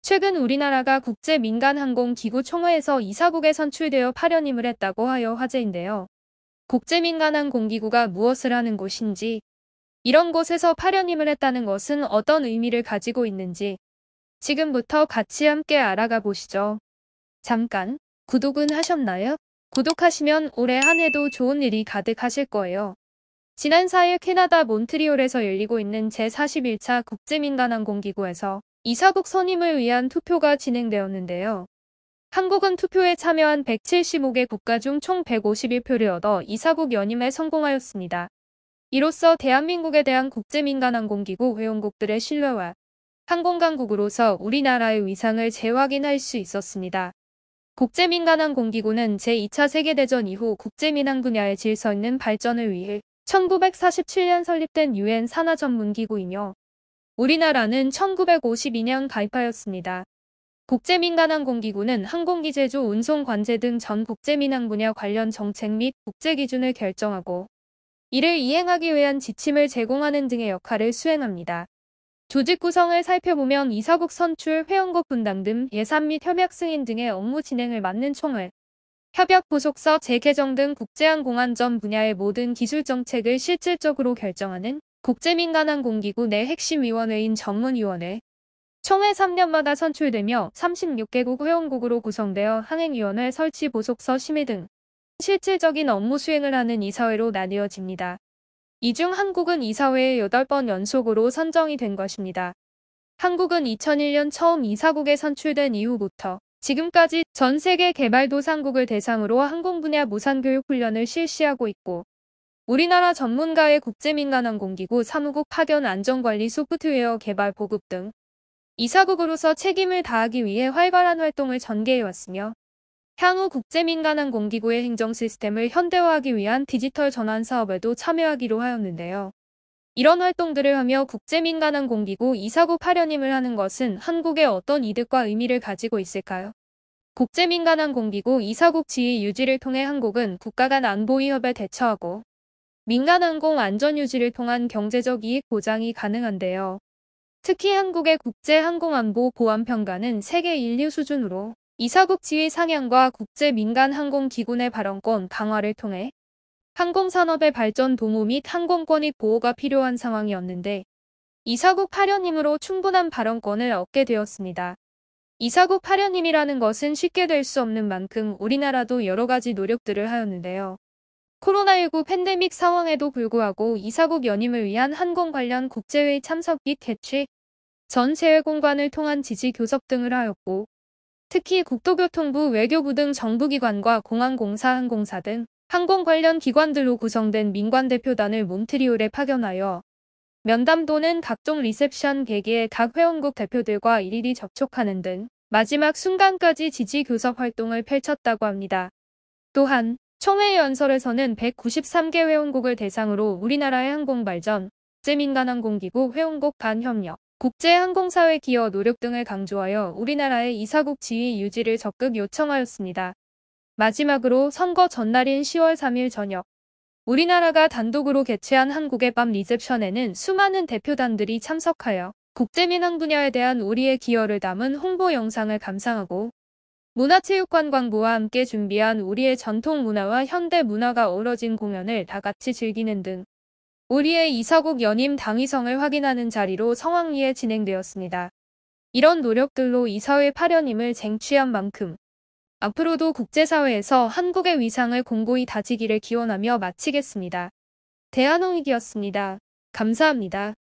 최근 우리나라가 국제민간항공기구 총회에서 이사국에 선출되어 파견임을 했다고 하여 화제인데요. 국제민간항공기구가 무엇을 하는 곳인지, 이런 곳에서 파견임을 했다는 것은 어떤 의미를 가지고 있는지 지금부터 같이 함께 알아가 보시죠. 잠깐, 구독은 하셨나요? 구독하시면 올해 한 해도 좋은 일이 가득하실 거예요. 지난 4일 캐나다 몬트리올에서 열리고 있는 제41차 국제민간항공기구에서 이사국 선임을 위한 투표가 진행되었는데요. 한국은 투표에 참여한 175개 국가 중 총 151표를 얻어 이사국 연임에 성공하였습니다. 이로써 대한민국에 대한 국제민간항공기구 회원국들의 신뢰와 항공강국으로서 우리나라의 위상을 재확인할 수 있었습니다. 국제민간항공기구는 제2차 세계대전 이후 국제민항 분야의 질서 있는 발전을 위해 1947년 설립된 유엔 산하전문기구이며 우리나라는 1952년 가입하였습니다. 국제민간항공기구는 항공기 제조, 운송, 관제 등 전 국제민항 분야 관련 정책 및 국제기준을 결정하고 이를 이행하기 위한 지침을 제공하는 등의 역할을 수행합니다. 조직 구성을 살펴보면 이사국 선출, 회원국 분담 등 예산 및 협약 승인 등의 업무 진행을 맡는 총회, 협약 보속서 재개정 등 국제항공안전 분야의 모든 기술 정책을 실질적으로 결정하는 국제민간항공기구 내 핵심위원회인 전문위원회, 총회 3년마다 선출되며 36개국 회원국으로 구성되어 항행위원회 설치, 보속서 심의 등 실질적인 업무 수행을 하는 이사회로 나뉘어집니다. 이 중 한국은 이사회에 8번 연속으로 선정이 된 것입니다. 한국은 2001년 처음 이사국에 선출된 이후부터 지금까지 전 세계 개발도상국을 대상으로 항공 분야 무상교육 훈련을 실시하고 있고 우리나라 전문가의 국제민간항공기구 사무국 파견, 안전관리, 소프트웨어 개발, 보급 등 이사국으로서 책임을 다하기 위해 활발한 활동을 전개해왔으며 향후 국제민간항공기구의 행정 시스템을 현대화하기 위한 디지털 전환 사업에도 참여하기로 하였는데요. 이런 활동들을 하며 국제민간항공기구 이사국 파견임을 하는 것은 한국에 어떤 이득과 의미를 가지고 있을까요? 국제민간항공기구 이사국 지위 유지를 통해 한국은 국가 간 안보 위협에 대처하고 민간항공 안전 유지를 통한 경제적 이익 보장이 가능한데요. 특히 한국의 국제항공안보 보안평가는 세계 인류 수준으로 이사국 지위 상향과 국제민간항공기구 내 발언권 강화를 통해 항공산업의 발전 도모 및 항공권익 보호가 필요한 상황이었는데 이사국 파견임으로 충분한 발언권을 얻게 되었습니다. 이사국 파견임이라는 것은 쉽게 될 수 없는 만큼 우리나라도 여러 가지 노력들을 하였는데요. 코로나19 팬데믹 상황에도 불구하고 이사국 연임을 위한 항공 관련 국제회의 참석 및 개최, 전 세계 공관을 통한 지지 교섭 등을 하였고 특히 국토교통부, 외교부 등 정부기관과 공항공사, 항공사 등 항공 관련 기관들로 구성된 민관대표단을 몬트리올에 파견하여 면담 또는 각종 리셉션 계기에 각 회원국 대표들과 일일이 접촉하는 등 마지막 순간까지 지지 교섭 활동을 펼쳤다고 합니다. 또한 총회 연설에서는 193개 회원국을 대상으로 우리나라의 항공발전, 국제민간항공기구 회원국 간 협력, 국제항공사회 기여 노력 등을 강조하여 우리나라의 이사국 지위 유지를 적극 요청하였습니다. 마지막으로 선거 전날인 10월 3일 저녁, 우리나라가 단독으로 개최한 한국의 밤 리셉션에는 수많은 대표단들이 참석하여 국제민항 분야에 대한 우리의 기여를 담은 홍보 영상을 감상하고 문화체육관광부와 함께 준비한 우리의 전통 문화와 현대 문화가 어우러진 공연을 다 같이 즐기는 등 우리의 이사국 연임 당위성을 확인하는 자리로 성황리에 진행되었습니다. 이런 노력들로 이사회 파견임을 쟁취한 만큼 앞으로도 국제사회에서 한국의 위상을 공고히 다지기를 기원하며 마치겠습니다. 대한홍익이었습니다. 감사합니다.